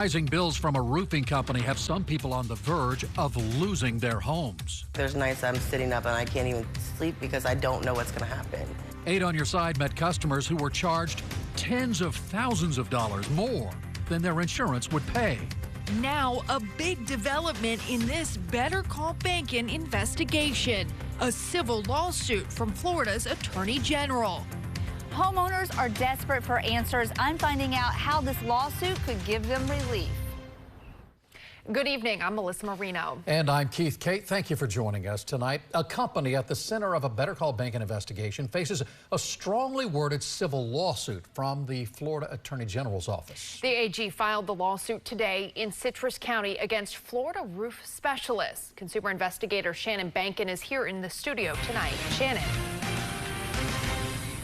Rising bills from a roofing company have some people on the verge of losing their homes. There's nights I'm sitting up and I can't even sleep because I don't know what's going to happen. 8 on Your Side met customers who were charged tens of thousands of dollars more than their insurance would pay. Now, a big development in this Better Call Bankin investigation. A civil lawsuit from Florida's Attorney General. Homeowners are desperate for answers. I'm finding out how this lawsuit could give them relief. Good evening. I'm Melissa Marino. And I'm Keith Kate. Thank you for joining us tonight. A company at the center of a Better Call Bankin investigation faces a strongly worded civil lawsuit from the Florida Attorney General's office. The AG filed the lawsuit today in Citrus County against Florida roof specialists. Consumer investigator Shannon Bankin is here in the studio tonight. Shannon.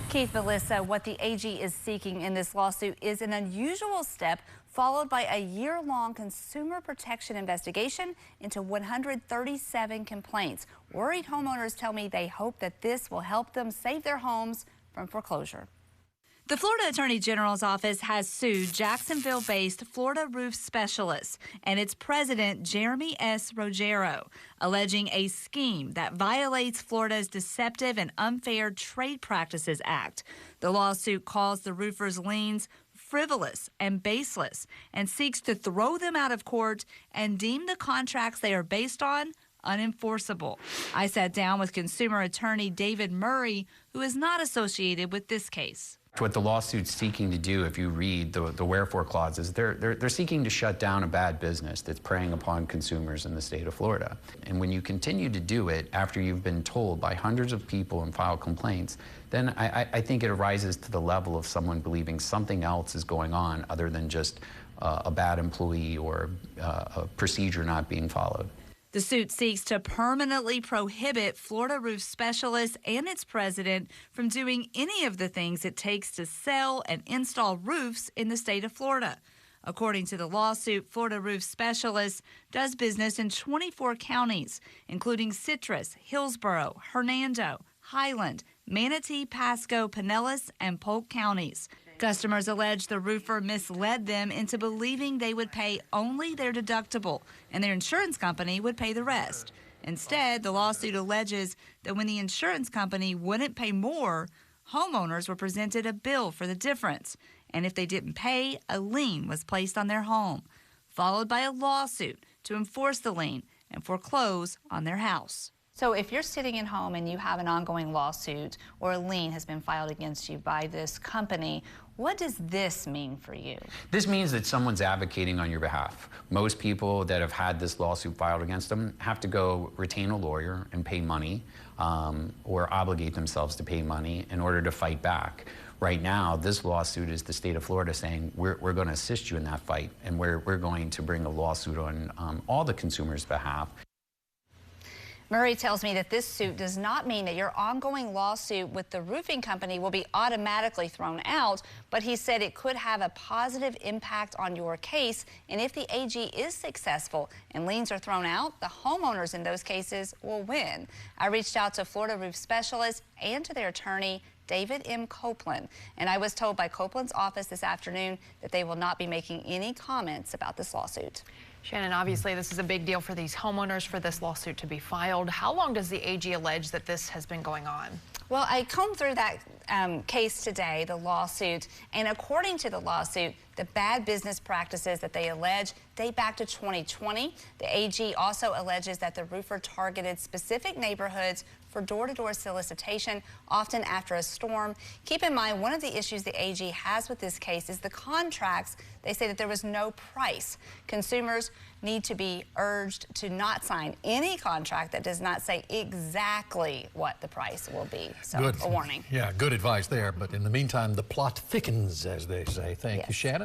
Keith, Melissa, what the AG is seeking in this lawsuit is an unusual step followed by a year-long consumer protection investigation into 137 complaints. Worried homeowners tell me they hope that this will help them save their homes from foreclosure. The Florida Attorney General's office has sued Jacksonville-based Florida Roof Specialists and its president, Jeremy S. Rogero, alleging a scheme that violates Florida's Deceptive and Unfair Trade Practices Act. The lawsuit calls the roofers' liens frivolous and baseless and seeks to throw them out of court and deem the contracts they are based on unenforceable. I sat down with consumer attorney David Murray, who is not associated with this case. What the lawsuit's seeking to do, if you read the wherefore clauses, they're seeking to shut down a bad business that's preying upon consumers in the state of Florida. And when you continue to do it after you've been told by hundreds of people and filed complaints, then I think it arises to the level of someone believing something else is going on other than just a bad employee or a procedure not being followed. The suit seeks to permanently prohibit Florida Roof Specialists and its president from doing any of the things it takes to sell and install roofs in the state of Florida. According to the lawsuit, Florida Roof Specialists does business in 24 counties, including Citrus, Hillsborough, Hernando, Highland, Manatee, Pasco, Pinellas, and Polk counties. Customers allege the roofer misled them into believing they would pay only their deductible and their insurance company would pay the rest. Instead, the lawsuit alleges that when the insurance company wouldn't pay more, homeowners were presented a bill for the difference. And if they didn't pay, a lien was placed on their home, followed by a lawsuit to enforce the lien and foreclose on their house. So if you're sitting at home and you have an ongoing lawsuit or a lien has been filed against you by this company, what does this mean for you? This means that someone's advocating on your behalf. Most people that have had this lawsuit filed against them have to go retain a lawyer and pay money or obligate themselves to pay money in order to fight back. Right now, this lawsuit is the state of Florida saying we're going to assist you in that fight, and we're going to bring a lawsuit on all the consumers' behalf. Murray tells me that this suit does not mean that your ongoing lawsuit with the roofing company will be automatically thrown out, but he said it could have a positive impact on your case, and if the AG is successful and liens are thrown out, the homeowners in those cases will win. I reached out to Florida Roof Specialists and to their attorney, David M. Copeland, and I was told by Copeland's office this afternoon that they will not be making any comments about this lawsuit. Shannon, obviously this is a big deal for these homeowners for this lawsuit to be filed. How long does the AG allege that this has been going on? Well, I combed through that case today, the lawsuit, and according to the lawsuit, the bad business practices that they allege date back to 2020. The AG also alleges that the roofer targeted specific neighborhoods for door-to-door solicitation, often after a storm. Keep in mind, one of the issues the AG has with this case is the contracts. They say that there was no price. Consumers need to be urged to not sign any contract that does not say exactly what the price will be. So, good. A warning. Yeah, good advice there. But in the meantime, the plot thickens, as they say. Thank you, Shannon.